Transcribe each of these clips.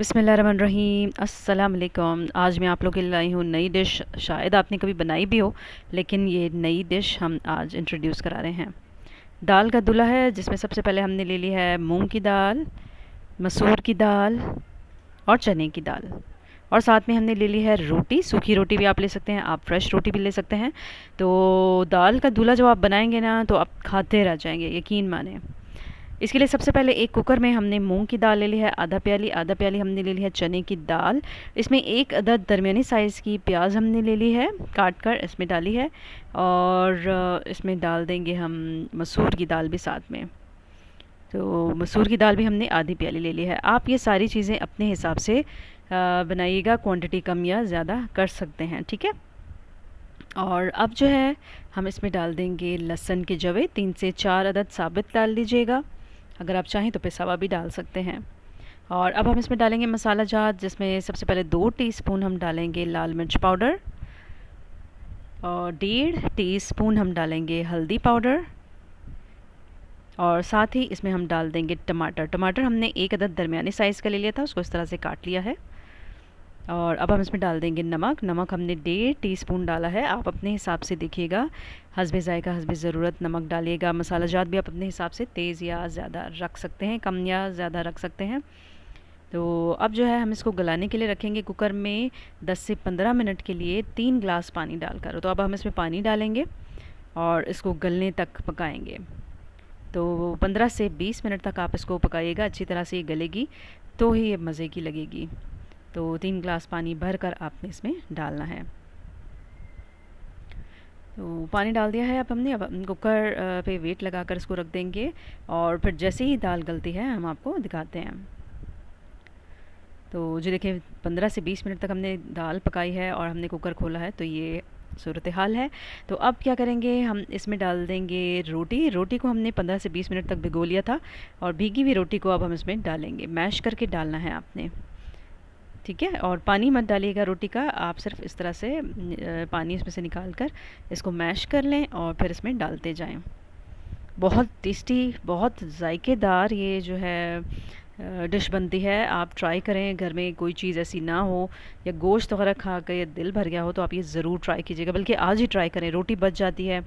बिस्मिल्लाहिर्रहमानिर्रहीम अस्सलाम वालेकुम। आज मैं आप लोग के लिए लाई हूँ नई डिश। शायद आपने कभी बनाई भी हो, लेकिन ये नई डिश हम आज इंट्रोड्यूस करा रहे हैं। दाल का दूल्हा है, जिसमें सबसे पहले हमने ले ली है मूंग की दाल, मसूर की दाल और चने की दाल। और साथ में हमने ले ली है रोटी। सूखी रोटी भी आप ले सकते हैं, आप फ्रेश रोटी भी ले सकते हैं। तो दाल का दूल्हा जब आप बनाएंगे ना, तो आप खाते रह जाएंगे, यकीन माने। इसके लिए सबसे पहले एक कुकर में हमने मूंग की दाल ले ली है आधा प्याली हमने ले ली है चने की दाल। इसमें एक अदद दरमियानी साइज़ की प्याज हमने ले ली है, काट कर इसमें डाली है। और इसमें डाल देंगे हम मसूर की दाल भी साथ में। तो मसूर की दाल भी हमने आधी प्याली ले ली है। आप ये सारी चीज़ें अपने हिसाब से बनाइएगा, क्वांटिटी कम या ज़्यादा कर सकते हैं, ठीक है। और अब जो है हम इसमें डाल देंगे लहसुन के जवे, 3 से 4 अदद साबित डाल लीजिएगा। अगर आप चाहें तो पिसा हुआ भी डाल सकते हैं। और अब हम इसमें डालेंगे मसाला जात, जिसमें सबसे पहले 2 टीस्पून हम डालेंगे लाल मिर्च पाउडर और 1.5 टीस्पून हम डालेंगे हल्दी पाउडर। और साथ ही इसमें हम डाल देंगे टमाटर हमने एक अदद दरमियानी साइज़ का ले लिया था, उसको इस तरह से काट लिया है। और अब हम इसमें डाल देंगे नमक हमने 1.5 टीस्पून डाला है। आप अपने हिसाब से देखिएगा, हस्बे ज़ायका हस्बे ज़रूरत नमक डालिएगा। मसाला जात भी आप अपने हिसाब से तेज़ या ज़्यादा रख सकते हैं, कम या ज़्यादा रख सकते हैं। तो अब जो है हम इसको गलाने के लिए रखेंगे कुकर में 10 से 15 मिनट के लिए 3 ग्लास पानी डालकर। तो अब हम इसमें पानी डालेंगे और इसको गलने तक पकाएंगे। तो 15 से 20 मिनट तक आप इसको पकाइएगा, अच्छी तरह से ये गलेगी तो ही ये मज़े की लगेगी। तो 3 ग्लास पानी भर कर आपने इसमें डालना है। तो पानी डाल दिया है अब हमने। अब हम कुकर पे वेट लगाकर इसको रख देंगे और फिर जैसे ही दाल गलती है हम आपको दिखाते हैं। तो जो देखिए 15 से 20 मिनट तक हमने दाल पकाई है और हमने कुकर खोला है, तो ये सूरत हाल है। तो अब क्या करेंगे, हम इसमें डाल देंगे रोटी को हमने 15 से 20 मिनट तक भिगो लिया था और भीगी हुई रोटी को अब हम इसमें डालेंगे। मैश करके डालना है आपने, ठीक है। और पानी मत डालिएगा रोटी का, आप सिर्फ इस तरह से पानी इसमें से निकाल कर इसको मैश कर लें और फिर इसमें डालते जाएं। बहुत टेस्टी, बहुत जायकेदार ये जो है डिश बनती है। आप ट्राई करें, घर में कोई चीज़ ऐसी ना हो या गोश्त वगैरह खा कर या दिल भर गया हो तो आप ये ज़रूर ट्राई कीजिएगा, बल्कि आज ही ट्राई करें। रोटी बच जाती है,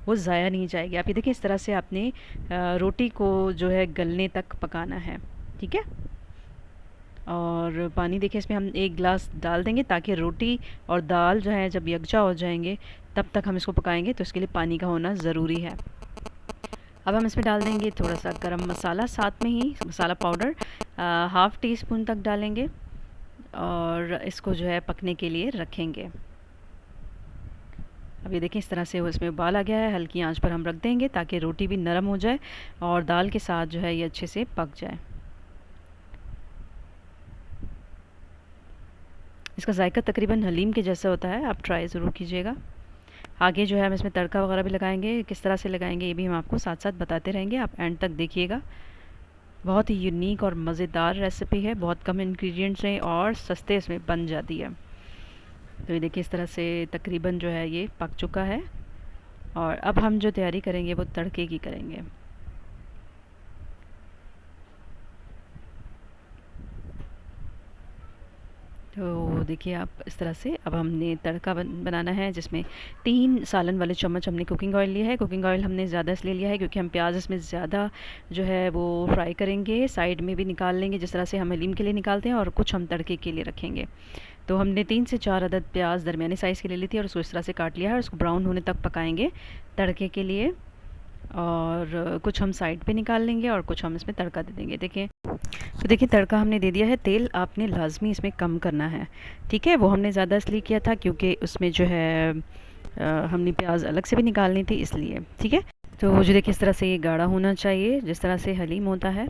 वो ज़ाया नहीं जाएगी। आप ये देखिए, इस तरह से आपने रोटी को जो है गलने तक पकाना है, ठीक है। और पानी देखिए, इसमें हम 1 गिलास डाल देंगे ताकि रोटी और दाल जो है जब यकजा हो जाएंगे तब तक हम इसको पकाएंगे, तो इसके लिए पानी का होना ज़रूरी है। अब हम इसमें डाल देंगे थोड़ा सा गरम मसाला, साथ में ही मसाला पाउडर 1/2 टीस्पून तक डालेंगे और इसको जो है पकने के लिए रखेंगे। अब ये देखें, इस तरह से वो इसमें उबाल आ गया है। हल्की आंच पर हम रख देंगे ताकि रोटी भी नरम हो जाए और दाल के साथ जो है ये अच्छे से पक जाए। इसका जायका तकरीबन हलीम के जैसा होता है, आप ट्राई ज़रूर कीजिएगा। आगे जो है हम इसमें तड़का वगैरह भी लगाएंगे, किस तरह से लगाएंगे ये भी हम आपको साथ साथ बताते रहेंगे, आप एंड तक देखिएगा। बहुत ही यूनिक और मज़ेदार रेसिपी है, बहुत कम इंग्रेडिएंट्स हैं और सस्ते इसमें बन जाती है। तो ये देखिए, इस तरह से तकरीबन जो है ये पक चुका है। और अब हम जो तैयारी करेंगे वो तड़के की करेंगे। तो देखिए, आप इस तरह से अब हमने तड़का बनाना है, जिसमें 3 सालन वाले चम्मच हमने कुकिंग ऑयल लिया है। कुकिंग ऑयल हमने ज़्यादा इसलिए लिया है क्योंकि हम प्याज इसमें ज़्यादा जो है वो फ्राई करेंगे, साइड में भी निकाल लेंगे जिस तरह से हम हलीम के लिए निकालते हैं, और कुछ हम तड़के के लिए रखेंगे। तो हमने 3 से 4 अदद प्याज दरमियानी साइज़ के ले ली थी और उसको इस तरह से काट लिया है और उसको ब्राउन होने तक पकाएंगे तड़के के लिए। और कुछ हम साइड पे निकाल लेंगे और कुछ हम इसमें तड़का दे देंगे। देखिए, तो देखिए तड़का हमने दे दिया है। तेल आपने लाजमी इसमें कम करना है, ठीक है। वो हमने ज़्यादा इसलिए किया था क्योंकि उसमें जो है हमने प्याज अलग से भी निकालनी थी, इसलिए, ठीक है। तो जो देखिए, इस तरह से ये गाढ़ा होना चाहिए जिस तरह से हलीम होता है।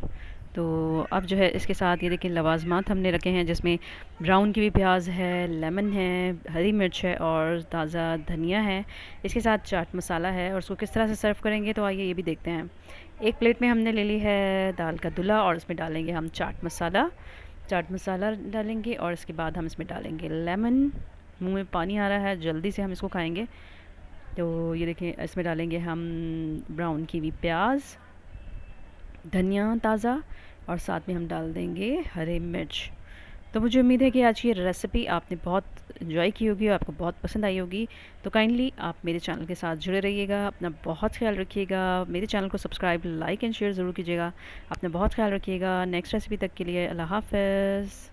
तो अब जो है इसके साथ ये देखिए लवाजमात हमने रखे हैं, जिसमें ब्राउन की भी प्याज है, लेमन है, हरी मिर्च है और ताज़ा धनिया है। इसके साथ चाट मसाला है। और उसको किस तरह से सर्व करेंगे तो आइए ये भी देखते हैं। एक प्लेट में हमने ले ली है दाल का दूल्हा और इसमें डालेंगे हम चाट मसाला डालेंगे और इसके बाद हम इसमें डालेंगे लेमन। मुंह में पानी आ रहा है, जल्दी से हम इसको खाएंगे। तो ये देखें, इसमें डालेंगे हम ब्राउन की भी प्याज, धनिया ताज़ा, और साथ में हम डाल देंगे हरे मिर्च। तो मुझे उम्मीद है कि आज की ये रेसिपी आपने बहुत इन्जॉय की होगी और आपको बहुत पसंद आई होगी। तो काइंडली आप मेरे चैनल के साथ जुड़े रहिएगा, अपना बहुत ख्याल रखिएगा, मेरे चैनल को सब्सक्राइब, लाइक एंड शेयर ज़रूर कीजिएगा। अपना बहुत ख्याल रखिएगा। नेक्स्ट रेसिपी तक के लिए अल्लाह हाफ़िज़।